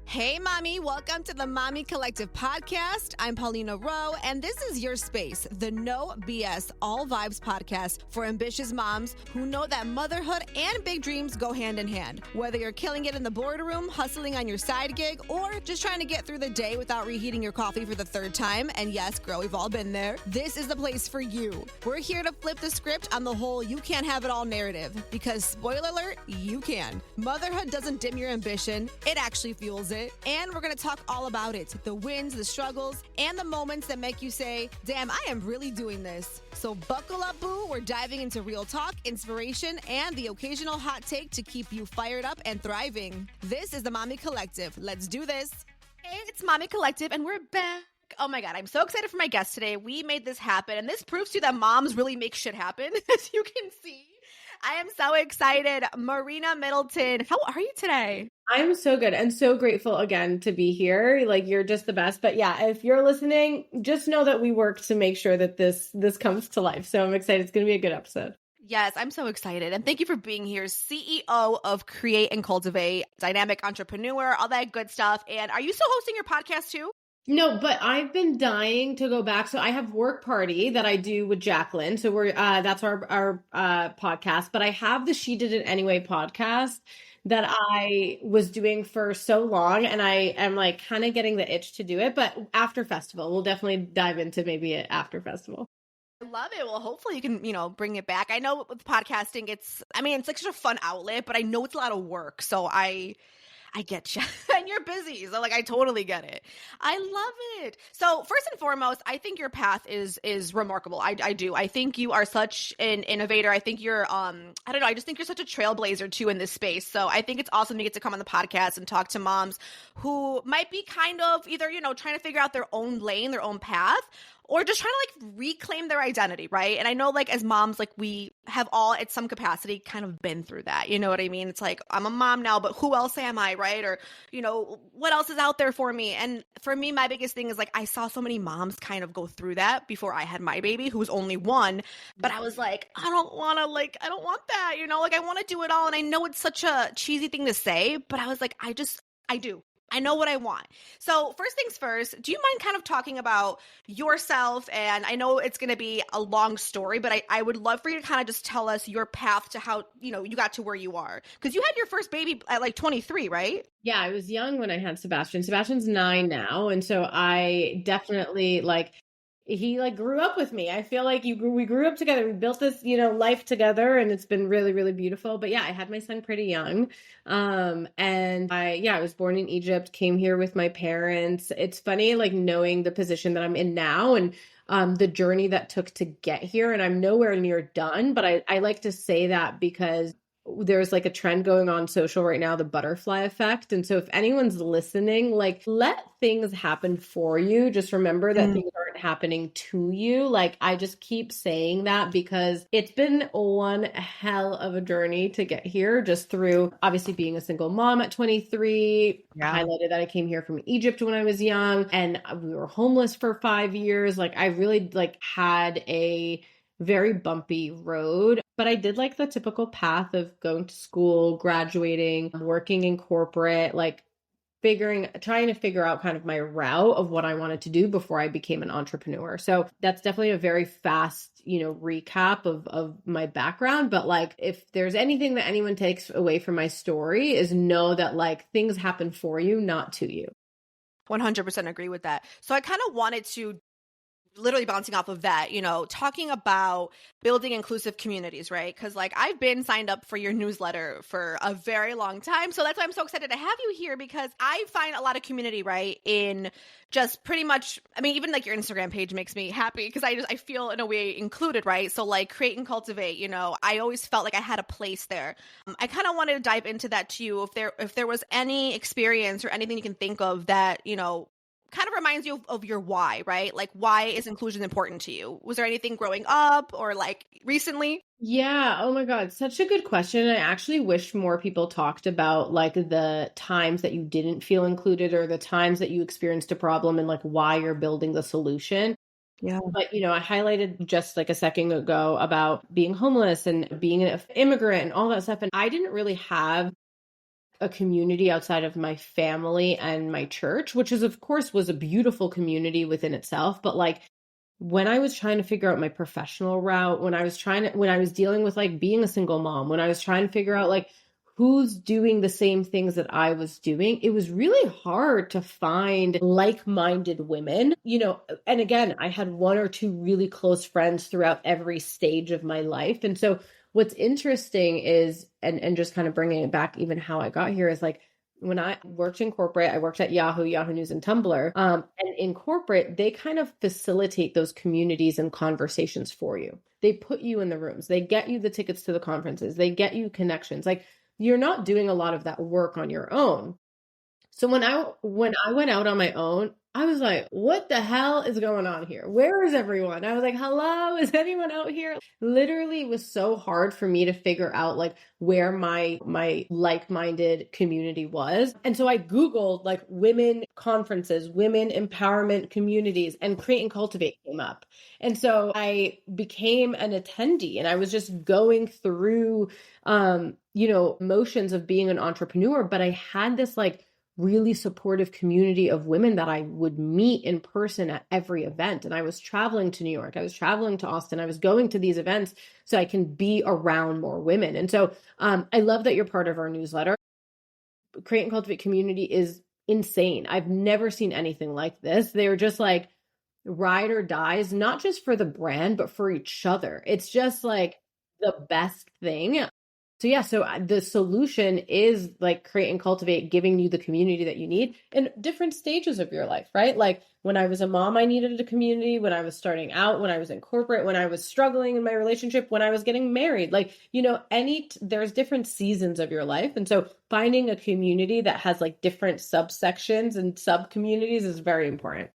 Hey, Mommy, welcome to the Mami Collective podcast. I'm Paulina Roe, and this is your space, the No BS All Vibes podcast for ambitious moms who know that motherhood and big dreams go hand in hand. Whether you're killing it in the boardroom, hustling on your side gig, or just trying to get through the day without reheating your coffee for the third time, and yes, girl, we've all been there, this is the place for you. We're here to flip the script on the whole you can't have it all narrative, because spoiler alert, you can. Motherhood doesn't dim your ambition, it actually fuels it. And we're going to talk all about it, the wins, the struggles, and the moments that make you say, damn, I am really doing this. So buckle up, boo. We're diving into real talk, inspiration, and the occasional hot take to keep you fired up and thriving. This is the Mami Collective. Let's do this. Hey, it's Mami Collective, and we're back. Oh my God, I'm so excited for my guest today. We made this happen, and this proves to you that moms really make shit happen, as you can see. I am so excited. Marina Middleton, how are you today? I'm so good and so grateful again to be here. Like, you're just the best. But yeah, if you're listening, just know that we worked to make sure that this comes to life. So I'm excited. It's going to be a good episode. Yes, I'm so excited. And thank you for being here. CEO of Create and Cultivate, dynamic entrepreneur, all that good stuff. And are you still hosting your podcast too? No, but I've been dying to go back. So I have Work Party that I do with Jacqueline. So we're that's our podcast. But I have the She Did It Anyway podcast that I was doing for so long, and I am like kind of getting the itch to do it. But after festival, we'll definitely dive into maybe it after festival. I love it. Well, hopefully you can, bring it back. I know with podcasting, it's like such a fun outlet, but I know it's a lot of work. So I get you. And you're busy. So I totally get it. I love it. So first and foremost, I think your path is remarkable. I do. I think you are such an innovator. I think you're, I don't know. I just think you're such a trailblazer too in this space. So I think it's awesome to get to come on the podcast and talk to moms who might be kind of either, trying to figure out their own lane, their own path, or just trying to reclaim their identity, right? And I know as moms, we have all at some capacity kind of been through that. You know what I mean? It's I'm a mom now, but who else am I, right? Or, what else is out there for me? And for me, my biggest thing is I saw so many moms kind of go through that before I had my baby, who was only one. But I was I don't want to, I don't want that, I want to do it all. And I know it's such a cheesy thing to say, but I was I do. I know what I want. So first things first, do you mind kind of talking about yourself? And I know it's going to be a long story, but I would love for you to kind of just tell us your path to how, you got to where you are. Because you had your first baby at 23, right? Yeah, I was young when I had Sebastian. Sebastian's 9 now. And so I definitely he grew up with me. I feel we grew up together. We built this, life together, and it's been really, really beautiful. But yeah, I had my son pretty young. And I was born in Egypt, came here with my parents. It's funny, knowing the position that I'm in now and the journey that took to get here. And I'm nowhere near done, but I like to say that because there's a trend going on social right now, the butterfly effect. And so if anyone's listening, let things happen for you. Just remember that things aren't happening to you. I just keep saying that because it's been one hell of a journey to get here, just through obviously being a single mom at 23. Yeah. Highlighted that I came here from Egypt when I was young, and we were homeless for 5 years. I really had a very bumpy road, but I did the typical path of going to school, graduating, working in corporate, trying to figure out kind of my route of what I wanted to do before I became an entrepreneur. So that's definitely a very fast, recap of my background. But if there's anything that anyone takes away from my story is know that things happen for you, not to you. 100% agree with that. So I kind of wanted to literally bouncing off of that, talking about building inclusive communities, right? Because I've been signed up for your newsletter for a very long time. So that's why I'm so excited to have you here, because I find a lot of community, right, in just pretty much, even your Instagram page makes me happy because I feel in a way included, right? So Create and Cultivate, I always felt like I had a place there. I kind of wanted to dive into that to you. If there was any experience or anything you can think of that, kind of reminds you of your why, right? Why is inclusion important to you? Was there anything growing up or recently? Yeah. Oh my God. Such a good question. I actually wish more people talked about the times that you didn't feel included or the times that you experienced a problem and why you're building the solution. Yeah. But, I highlighted just a second ago about being homeless and being an immigrant and all that stuff. And I didn't really have a community outside of my family and my church, which is, of course, was a beautiful community within itself. But like, when I was trying to figure out my professional route, when I was dealing with like being a single mom, when I was trying to figure out like who's doing the same things that I was doing, it was really hard to find like-minded women, and again, I had one or two really close friends throughout every stage of my life. And so what's interesting is, and just kind of bringing it back, even how I got here is like, when I worked in corporate, I worked at Yahoo News and Tumblr. And in corporate, they kind of facilitate those communities and conversations for you. They put you in the rooms, they get you the tickets to the conferences, they get you connections. Like, you're not doing a lot of that work on your own. So when I went out on my own, I was like, what the hell is going on here? Where is everyone? I was like, hello, is anyone out here? Literally, it was so hard for me to figure out like where my like-minded community was. And so I Googled like women conferences, women empowerment communities, and Create and Cultivate came up. And so I became an attendee, and I was just going through motions of being an entrepreneur, but I had this like really supportive community of women that I would meet in person at every event. And I was traveling to New York, I was traveling to Austin, I was going to these events so I can be around more women. And so I love that you're part of our newsletter. Create and Cultivate community is insane. I've never seen anything like this. They're just like ride or dies, not just for the brand, but for each other. It's just like the best thing. So yeah, so the solution is like Create and Cultivate, giving you the community that you need in different stages of your life, right? Like when I was a mom, I needed a community. When I was starting out, when I was in corporate, when I was struggling in my relationship, when I was getting married, like, there's different seasons of your life. And so finding a community that has like different subsections and sub communities is very important.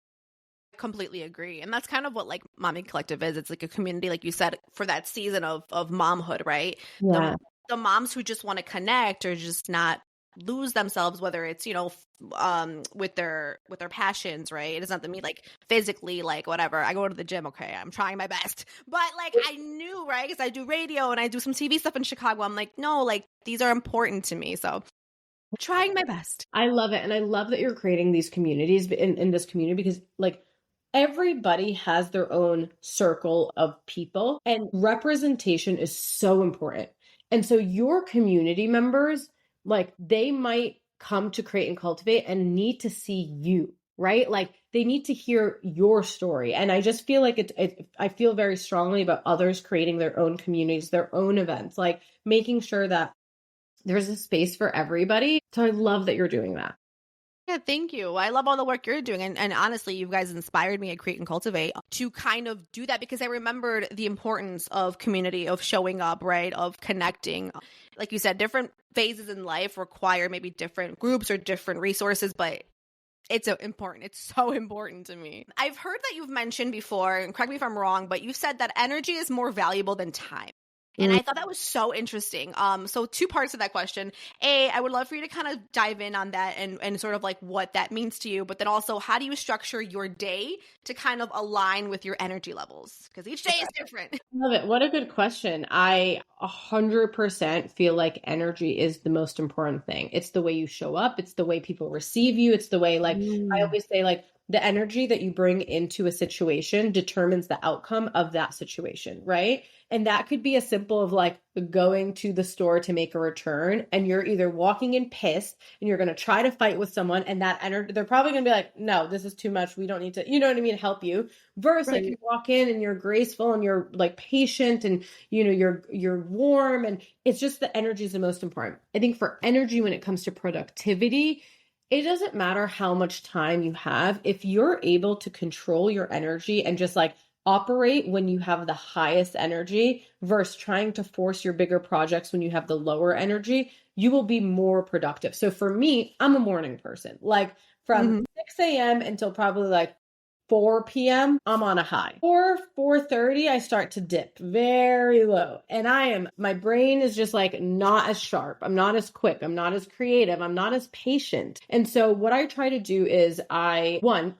Completely agree. And that's kind of what like Mami Collective is. It's like a community, like you said, for that season of momhood, right? Yeah. The moms who just want to connect or just not lose themselves, whether it's, with their passions, right? It doesn't have to mean like physically, like whatever. I go to the gym, okay, I'm trying my best. But like I knew, right? Because I do radio and I do some TV stuff in Chicago. I'm like, no, like these are important to me. So trying my best. I love it. And I love that you're creating these communities in this community, because like everybody has their own circle of people, and representation is so important. And so your community members, like they might come to Create and Cultivate and need to see you, right? Like they need to hear your story. And I just feel like I feel very strongly about others creating their own communities, their own events, like making sure that there's a space for everybody. So I love that you're doing that. Yeah, thank you. I love all the work you're doing. And honestly, you guys inspired me at Create and Cultivate to kind of do that, because I remembered the importance of community, of showing up, right? Of connecting. Like you said, different phases in life require maybe different groups or different resources, but it's important. It's so important to me. I've heard that you've mentioned before, and correct me if I'm wrong, but you said that energy is more valuable than time. And I thought that was so interesting. So two parts of that question. A, I would love for you to kind of dive in on that and sort of like what that means to you. But then also, how do you structure your day to kind of align with your energy levels? Because each day is different. Love it. What a good question. I 100% feel like energy is the most important thing. It's the way you show up. It's the way people receive you. It's the way, like, I always say, like, the energy that you bring into a situation determines the outcome of that situation, right? And that could be as simple of like going to the store to make a return, and you're either walking in pissed and you're going to try to fight with someone, and that energy, they're probably going to be like, no, this is too much. We don't need to, you know what I mean? Help you. Versus like you walk in and you're graceful and you're like patient and, you're warm, and it's just the energy is the most important. I think for energy, when it comes to productivity, it doesn't matter how much time you have. If you're able to control your energy and just like operate when you have the highest energy versus trying to force your bigger projects when you have the lower energy, you will be more productive. So for me, I'm a morning person. Like from 6 a.m. until probably like 4 p.m., I'm on a high. 4:30, I start to dip very low. And my brain is just like not as sharp. I'm not as quick. I'm not as creative. I'm not as patient. And so what I try to do is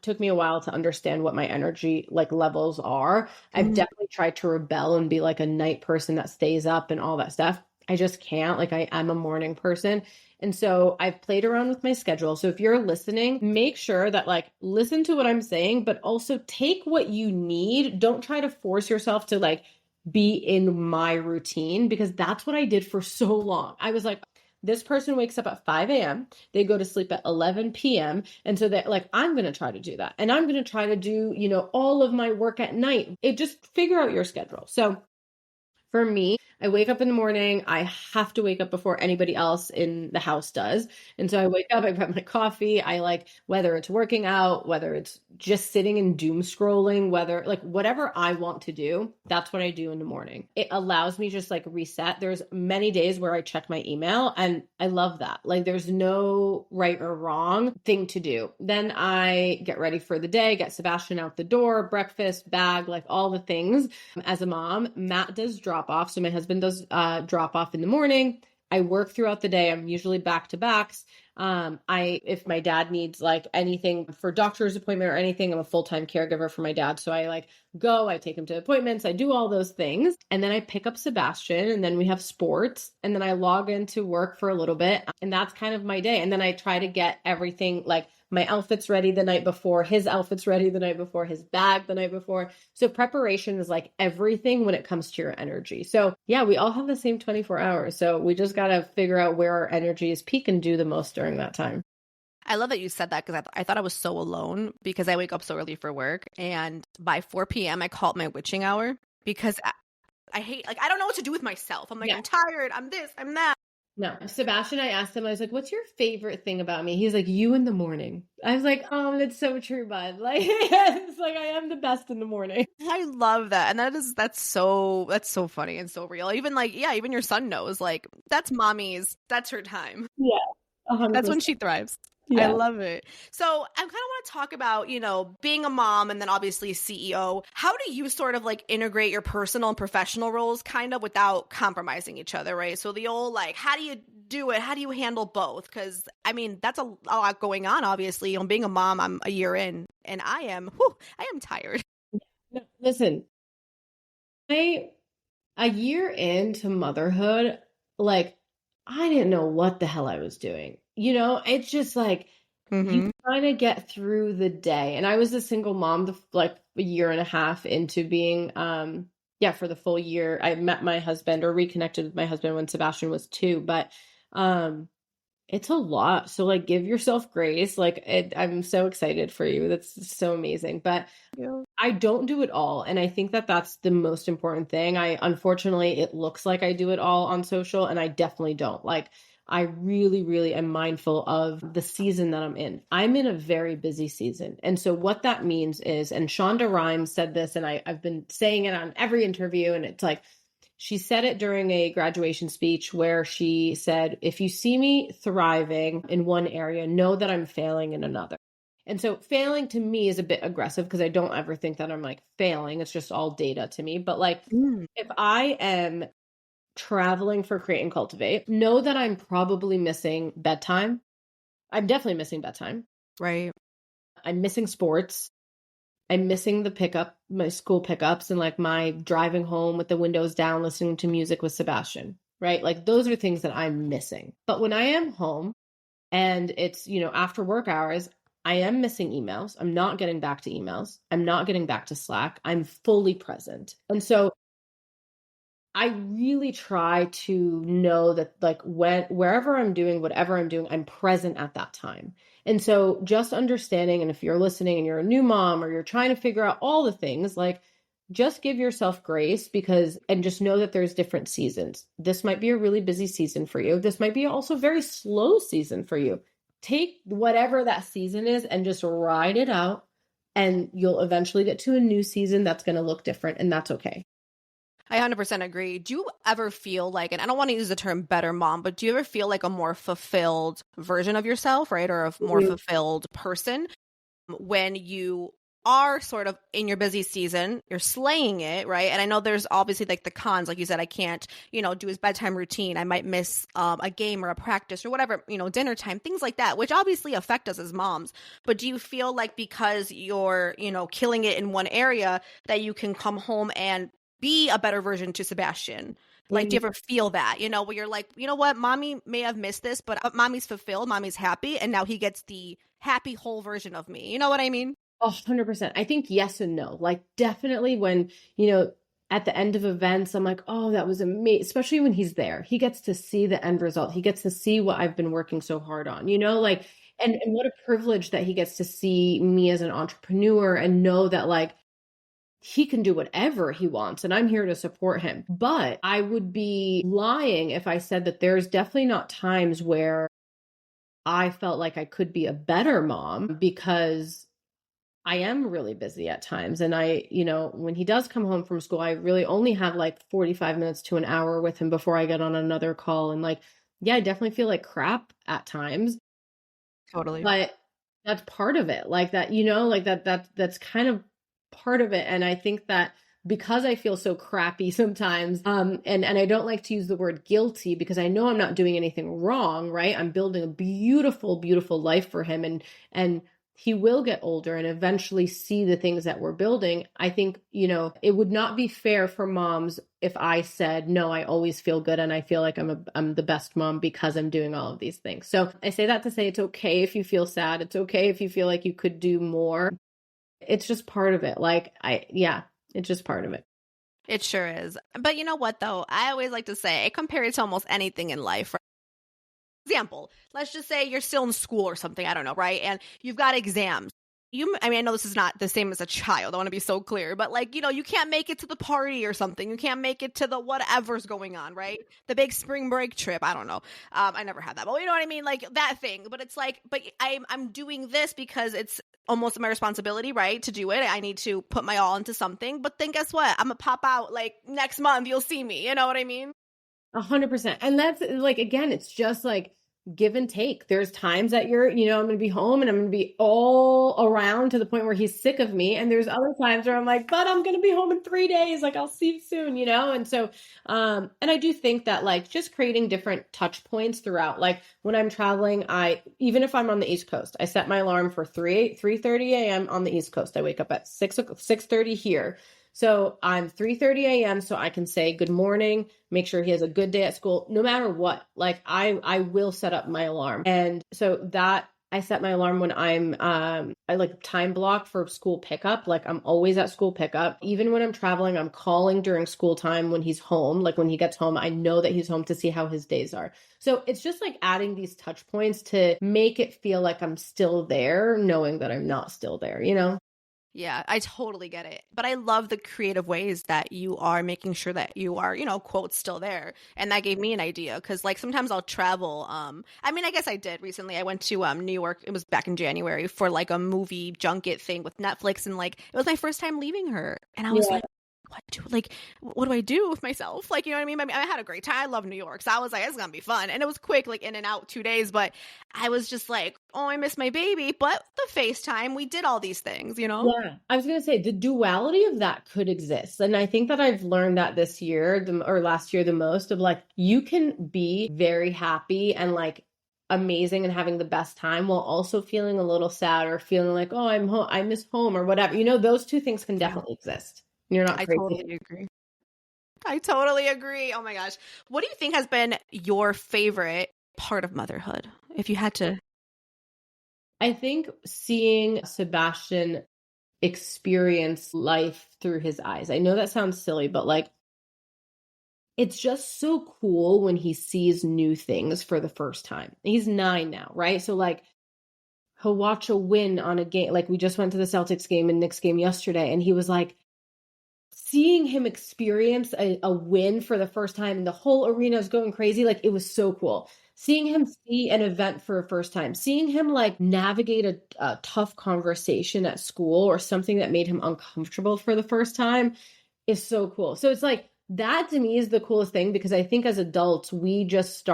took me a while to understand what my energy like levels are. I've definitely tried to rebel and be like a night person that stays up and all that stuff. I just can't. Like I'm a morning person. And so I've played around with my schedule. So if you're listening, make sure that like listen to what I'm saying, but also take what you need. Don't try to force yourself to like be in my routine, because that's what I did for so long. I was like, this person wakes up at 5 a.m. They go to sleep at 11 p.m. And so that like, I'm going to try to do that. And I'm going to try to do, all of my work at night. It just figure out your schedule. So for me, I wake up in the morning. I have to wake up before anybody else in the house does. And so I wake up, I grab my coffee. I like, whether it's working out, whether it's just sitting and doom scrolling, whether like whatever I want to do, that's what I do in the morning. It allows me just like reset. There's many days where I check my email and I love that. Like there's no right or wrong thing to do. Then I get ready for the day, get Sebastian out the door, breakfast, bag, like all the things. As a mom, Matt does drop off. So my husband does drop off in the morning. I work throughout the day. I'm usually back to backs. If my dad needs like anything for doctor's appointment or anything, I'm a full-time caregiver for my dad. So I like go, I take him to appointments, I do all those things. And then I pick up Sebastian and then we have sports and then I log into work for a little bit. And that's kind of my day. And then I try to get everything like my outfits ready the night before, his outfits ready the night before, his bag the night before. So preparation is like everything when it comes to your energy. So yeah, we all have the same 24 hours. So we just got to figure out where our energy is peak and do the most during that time. I love that you said that because I thought I was so alone because I wake up so early for work. And by 4 p.m., I call it my witching hour because I hate, like, I don't know what to do with myself. I'm like, I'm tired. I'm this, I'm that. No, Sebastian, I asked him, I was like, what's your favorite thing about me? He's like, you in the morning. I was like, oh, that's so true, bud. Like, it's like, I am the best in the morning. I love that. And that's so funny and so real. Even like, yeah, even your son knows, like, that's that's her time. Yeah. 100%. That's when she thrives. Yeah. I love it. So I kind of want to talk about, being a mom and then obviously CEO. How do you sort of like integrate your personal and professional roles kind of without compromising each other, right? So the old like, how do you do it? How do you handle both? Because I mean, that's a lot going on, obviously. Being a mom, I'm a year in and I am tired. No, listen, a year into motherhood, like, I didn't know what the hell I was doing. It's just like, you kind of get through the day. And I was a single mom, like a year and a half into being, for the full year. I met my husband or reconnected with my husband when Sebastian was 2, but, it's a lot. So like, give yourself grace. Like I'm so excited for you. That's so amazing. But I don't do it all. And I think that that's the most important thing. Unfortunately, it looks like I do it all on social and I definitely don't. Like I really, really am mindful of the season that I'm in. I'm in a very busy season. And so what that means is, and Shonda Rhimes said this, and I've been saying it on every interview, and it's like, she said it during a graduation speech where she said, if you see me thriving in one area, know that I'm failing in another. And so failing to me is a bit aggressive because I don't ever think that I'm like failing. It's just all data to me. But like, if I am traveling for Create and Cultivate, know that I'm probably missing bedtime. I'm definitely missing bedtime. Right. I'm missing sports. I'm missing my school pickups and like my driving home with the windows down, listening to music with Sebastian, right? Like those are things that I'm missing. But when I am home and it's, after work hours, I am missing emails. I'm not getting back to emails. I'm not getting back to Slack. I'm fully present. And so I really try to know that like wherever I'm doing, whatever I'm doing, I'm present at that time. And so just understanding, and if you're listening and you're a new mom or you're trying to figure out all the things, like just give yourself grace and just know that there's different seasons. This might be a really busy season for you. This might be also a very slow season for you. Take whatever that season is and just ride it out, and you'll eventually get to a new season that's going to look different, and that's okay. I 100% agree. Do you ever feel like, and I don't want to use the term better mom, but do you ever feel like a more fulfilled version of yourself, right? Or a more fulfilled person when you are sort of in your busy season, you're slaying it, right? And I know there's obviously like the cons, like you said, I can't, do his bedtime routine. I might miss a game or a practice or whatever, dinner time, things like that, which obviously affect us as moms. But do you feel like because you're, killing it in one area that you can come home and be a better version to Sebastian Like, do you ever feel that, where you're like, you know what, mommy may have missed this, but mommy's fulfilled, mommy's happy, and now he gets the happy whole version of me. You know what I mean? 100%. I think yes and no. Like definitely when, at the end of events, I'm like, oh, that was amazing. Especially when he's there. He gets to see the end result. He gets to see what I've been working so hard on, like, and what a privilege that he gets to see me as an entrepreneur and know that like he can do whatever he wants and I'm here to support him. But I would be lying if I said that there's definitely not times where I felt like I could be a better mom because I am really busy at times. And when he does come home from school, I really only have like 45 minutes to an hour with him before I get on another call. And like, yeah, I definitely feel like crap at times, Totally. but that's part of it. Like that, like that's kind of part of it. And I think that because I feel so crappy sometimes, and I don't like to use the word guilty because I know I'm not doing anything wrong, right? I'm building a beautiful, beautiful life for him, and he will get older and eventually see the things that we're building. I think, it would not be fair for moms if I said, no, I always feel good and I feel like I'm the best mom because I'm doing all of these things. So I say that to say it's okay if you feel sad. It's okay if you feel like you could do more. It's just part of it. It's just part of it. It sure is. But you know what, though? I always like to say, compare it to almost anything in life. Example, let's just say you're still in school or something, I don't know, right? And you've got exams. I know this is not the same as a child. I want to be so clear, but like, you can't make it to the party or something. You can't make it to the whatever's going on, right? The big spring break trip. I don't know. I never had that, but you know what I mean? Like that thing. But it's like, but I'm doing this because it's almost my responsibility, right? To do it. I need to put my all into something. But then guess what? I'm gonna pop out like next month. You'll see me. You know what I mean? 100%. And that's like, again, it's just like give and take. There's times that I'm going to be home and I'm going to be all around to the point where he's sick of me. And there's other times where I'm like, but I'm going to be home in 3 days. Like, I'll see you soon, And so, and I do think that like just creating different touch points throughout, like when I'm traveling, even if I'm on the East Coast, I set my alarm for 3:30 a.m. on the East Coast. I wake up at 6:30 here. So I'm 3:30 a.m. so I can say good morning, make sure he has a good day at school, no matter what. Like I will set up my alarm. And so that I set my alarm when I like time block for school pickup. Like I'm always at school pickup. Even when I'm traveling, I'm calling during school time when he's home. Like when he gets home, I know that he's home to see how his days are. So it's just like adding these touch points to make it feel like I'm still there, knowing that I'm not still there, Yeah, I totally get it. But I love the creative ways that you are making sure that you are, quote, still there. And that gave me an idea because like sometimes I'll travel. I guess I did recently. I went to New York. It was back in January for like a movie junket thing with Netflix. And like it was my first time leaving her. And I was like, what do I do with myself? Like, you know what I mean? I had a great time. I love New York. So I was like, it's going to be fun. And it was quick, like in and out 2 days. But I was just like, oh, I miss my baby. But the FaceTime, we did all these things, Yeah, I was going to say the duality of that could exist. And I think that I've learned that this year or last year the most of like, you can be very happy and like amazing and having the best time while also feeling a little sad or feeling like, oh, I'm home, I miss home or whatever. Those two things can definitely exist. You're not I crazy. totally agree. I totally agree. Oh my gosh. What do you think has been your favorite part of motherhood? If you had to. I think seeing Sebastian experience life through his eyes. I know that sounds silly, but like it's just so cool when he sees new things for the first time. He's 9 now, right? So like he'll watch a win on a game. Like we just went to the Celtics game and Knicks game yesterday, and he was like, seeing him experience a win for the first time and the whole arena is going crazy. Like it was so cool. Seeing him see an event for a first time, seeing him like navigate a tough conversation at school or something that made him uncomfortable for the first time is so cool. So it's like that to me is the coolest thing because I think as adults, we're just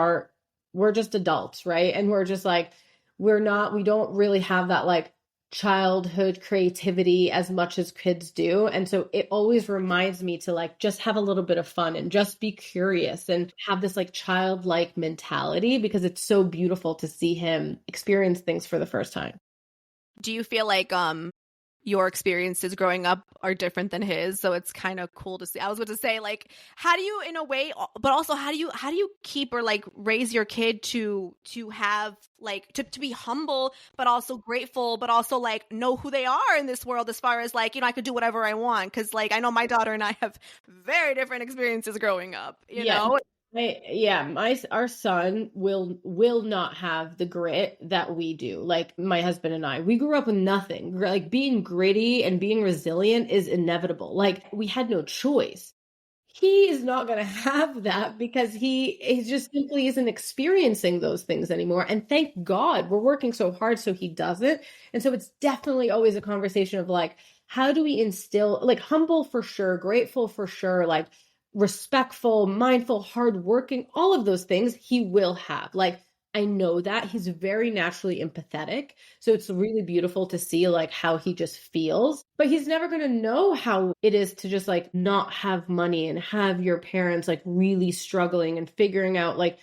adults, right? And we're just like, we don't really have that like childhood creativity as much as kids do. And so it always reminds me to like just have a little bit of fun and just be curious and have this like childlike mentality because it's so beautiful to see him experience things for the first time. Do you feel like your experiences growing up are different than his, so it's kind of cool to see. I was about to say, like, how do you, in a way, but also how do you keep or like raise your kid to have like to be humble but also grateful but also like know who they are in this world, as far as like, I could do whatever I want, because like I know my daughter and I have very different experiences growing up, Yeah. Our son will not have the grit that we do. Like my husband and I, we grew up with nothing. Like being gritty and being resilient is inevitable. Like we had no choice. He is not going to have that because he just simply isn't experiencing those things anymore. And thank God we're working so hard so he doesn't. And so it's definitely always a conversation of like, how do we instill, like, humble for sure, grateful for sure, like respectful, mindful, hardworking, all of those things he will have. Like, I know that he's very naturally empathetic. So it's really beautiful to see like how he just feels, but he's never going to know how it is to just like not have money and have your parents like really struggling and figuring out like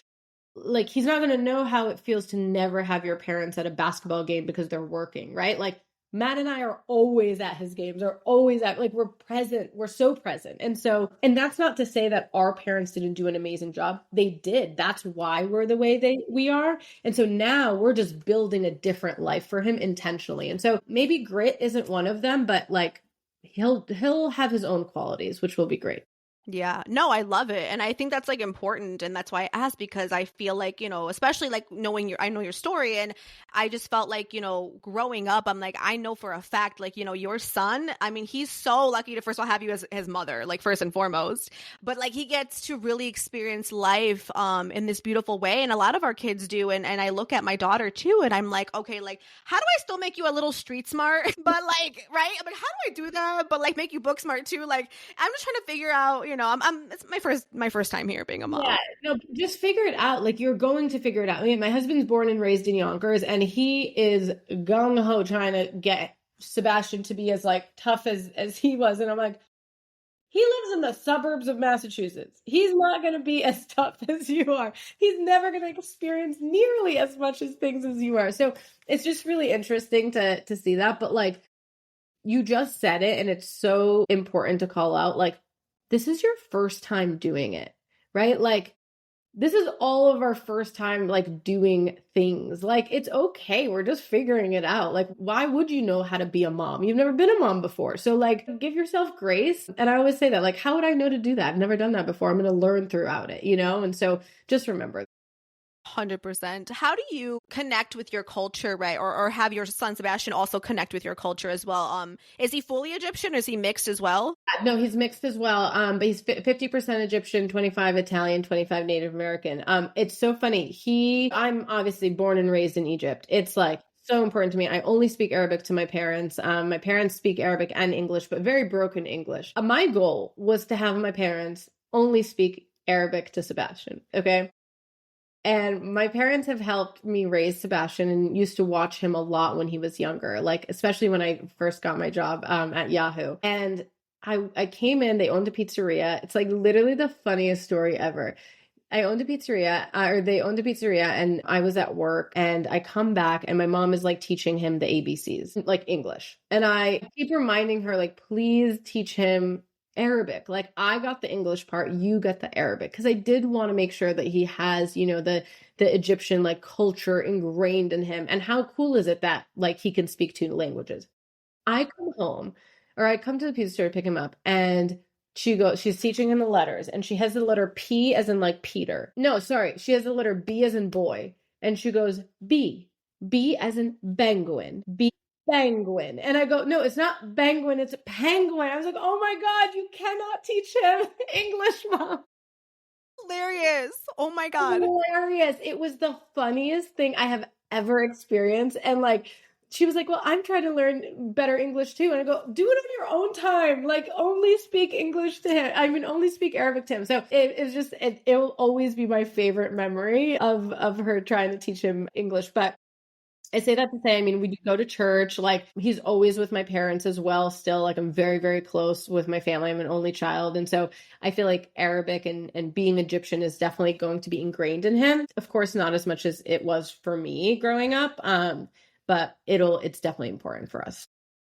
he's not going to know how it feels to never have your parents at a basketball game because they're working, right? Like Matt and I are always at his games, are always at, like, we're present. We're so present. And that's not to say that our parents didn't do an amazing job. They did. That's why we're the way we are. And so now we're just building a different life for him intentionally. And so maybe grit isn't one of them, but like he'll have his own qualities, which will be great. Yeah, no, I love it. And I think that's like important. And that's why I asked, because I feel like, especially like I know your story. And I just felt like, growing up, I'm like, I know for a fact, like, your son, I mean, he's so lucky to first of all have you as his mother, like first and foremost, but like he gets to really experience life in this beautiful way. And a lot of our kids do. And I look at my daughter too, and I'm like, okay, like, how do I still make you a little street smart? But like, right? I'm like, how do I do that? But like make you book smart too? Like, I'm just trying to figure out, it's my first time here being a mom. Yeah, no, just figure it out. Like you're going to figure it out. I mean, my husband's born and raised in Yonkers, and he is gung ho trying to get Sebastian to be as like tough as he was. And I'm like, he lives in the suburbs of Massachusetts. He's not going to be as tough as you are. He's never going to experience nearly as much as things as you are. So it's just really interesting to see that. But like you just said it, and it's so important to call out. Like, this is your first time doing it, right? Like, this is all of our first time, like, doing things. Like, it's okay. We're just figuring it out. Like, why would you know how to be a mom? You've never been a mom before. So, like, give yourself grace. And I always say that, like, how would I know to do that? I've never done that before. I'm going to learn throughout it, And so just remember. 100%. How do you connect with your culture, right? Or have your son Sebastian also connect with your culture as well? Is he fully Egyptian, or is he mixed as well? No, he's mixed as well. But he's 50% Egyptian, 25 Italian, 25 Native American. It's so funny. I'm obviously born and raised in Egypt. It's like so important to me. I only speak Arabic to my parents. My parents speak Arabic and English, but very broken English. My goal was to have my parents only speak Arabic to Sebastian. Okay. And my parents have helped me raise Sebastian and used to watch him a lot when he was younger, like especially when I first got my job at Yahoo. And I came in, they owned a pizzeria. It's like literally the funniest story ever. I owned a pizzeria, or they owned a pizzeria, and I was at work, and I come back, and my mom is like teaching him the ABCs, like English. And I keep reminding her, like, please teach him Arabic. Like, I got the English part, you get the Arabic, because I did want to make sure that he has, the Egyptian like culture ingrained in him. And how cool is it that like he can speak two languages? I come home, or I come to the pizza store to pick him up, and she's teaching him the letters, and she has the letter P as in like Peter. No, sorry, she has the letter B as in boy, and she goes B as in penguin, B penguin. And I go, no, it's not penguin, it's penguin. I was like, oh my God, you cannot teach him English, Mom. Hilarious. Oh my God. Hilarious. It was the funniest thing I have ever experienced. And like, she was like, well, I'm trying to learn better English too. And I go, do it on your own time. Like, only speak English to him. I mean, only speak Arabic to him. So it will always be my favorite memory of her trying to teach him English. But I say that to say, I mean, we do go to church. Like, he's always with my parents as well. Still, like, I'm very, very close with my family. I'm an only child. And so I feel like Arabic and being Egyptian is definitely going to be ingrained in him. Of course, not as much as it was for me growing up. But it's definitely important for us.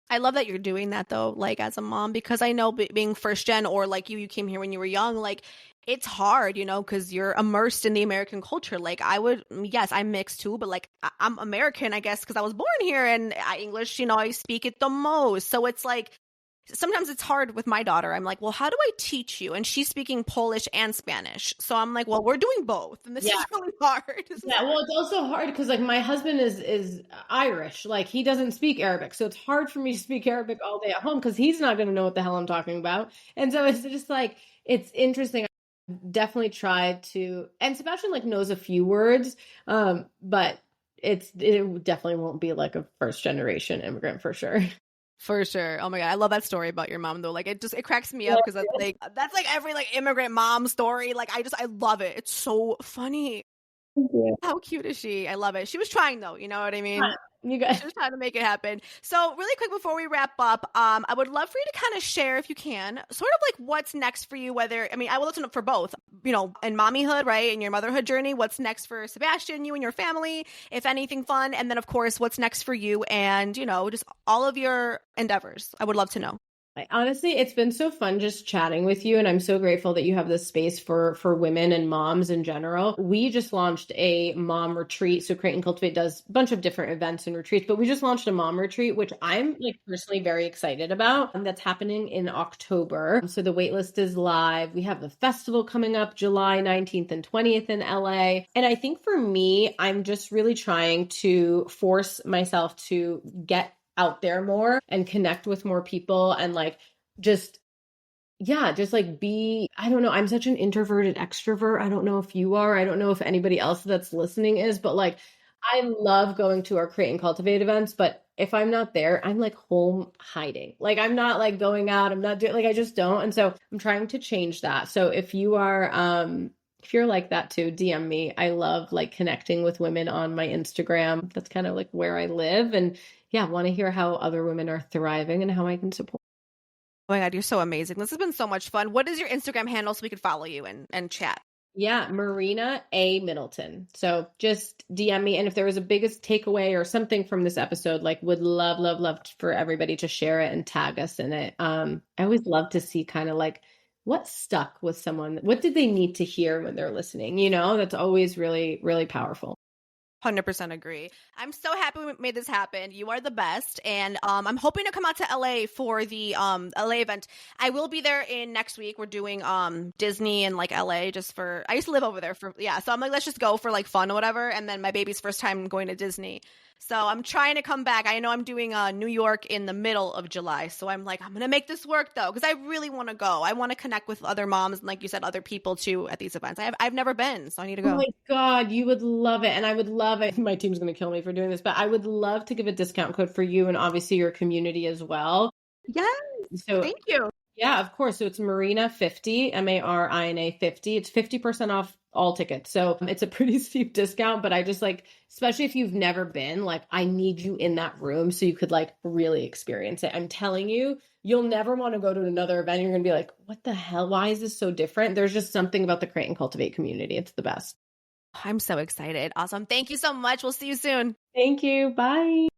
I love that you're doing that though, like as a mom, because I know being first gen or like you came here when you were young, like it's hard, because you're immersed in the American culture. Like yes, I'm mixed too, but like I'm American, I guess, because I was born here and English, I speak it the most. So it's like sometimes it's hard with my daughter. I'm like, well, how do I teach you? And she's speaking Polish and Spanish. So I'm like, well, we're doing both. And this Yeah. is really hard. Yeah, well, it's also hard because like my husband is Irish. Like he doesn't speak Arabic. So it's hard for me to speak Arabic all day at home because he's not going to know what the hell I'm talking about. And so it's just like it's interesting. I definitely tried to, and Sebastian like knows a few words, but it definitely won't be like a first generation immigrant for sure. For sure. Oh my God. I love that story about your mom though. Like it cracks me up because that's like every like immigrant mom story. Like I love it. It's so funny. Yeah. How cute is she? I love it. She was trying though, you know what I mean? You guys. She was trying to make it happen. So really quick before we wrap up, I would love for you to kind of share, if you can, sort of like what's next for you, I will listen for both, in mommyhood, right? In your motherhood journey, what's next for Sebastian, you and your family, if anything fun. And then of course, what's next for you and, just all of your endeavors. I would love to know. Honestly, it's been so fun just chatting with you, and I'm so grateful that you have this space for women and moms in general. We just launched a mom retreat. So Create and Cultivate does a bunch of different events and retreats, but we just launched a mom retreat, which I'm like personally very excited about. And that's happening in October. So the waitlist is live. We have the festival coming up July 19th and 20th in LA. And I think for me, I'm just really trying to force myself to get out there more and connect with more people and like just like be, I don't know, I'm such an introverted extrovert. I don't know if you are. I don't know if anybody else that's listening is, but like I love going to our Create and Cultivate events, but if I'm not there, I'm like home hiding. Like I'm not like going out, I'm not doing like I just don't. And so I'm trying to change that. So if you're like that too, DM me. I love like connecting with women on my Instagram. That's kind of like where I live. And yeah, want to hear how other women are thriving and how I can support. Oh my God, you're so amazing. This has been so much fun. What is your Instagram handle so we could follow you and chat? Yeah, Marina A. Middleton. So just DM me. And if there was a biggest takeaway or something from this episode, like would love, love, love for everybody to share it and tag us in it. I always love to see kind of like what stuck with someone. What did they need to hear when they're listening? That's always really, really powerful. 100% agree. I'm so happy we made this happen. You are the best. And I'm hoping to come out to LA for the LA event. I will be there in next week. We're doing Disney and like LA I used to live over there so I'm like, let's just go for like fun or whatever. And then my baby's first time going to Disney. So I'm trying to come back. I know I'm doing New York in the middle of July. So I'm like, I'm going to make this work though, because I really want to go. I want to connect with other moms and like you said, other people too at these events. I've never been, so I need to go. Oh my God, you would love it. And I would love it. My team's going to kill me for doing this, but I would love to give a discount code for you and obviously your community as well. Yes. So thank you. Yeah, of course. So it's Marina 50, Marina 50. It's 50% off all tickets. So it's a pretty steep discount, but I just like, especially if you've never been, like I need you in that room so you could like really experience it. I'm telling you, you'll never want to go to another event. You're going to be like, what the hell? Why is this so different? There's just something about the Create and Cultivate community. It's the best. I'm so excited. Awesome. Thank you so much. We'll see you soon. Thank you. Bye.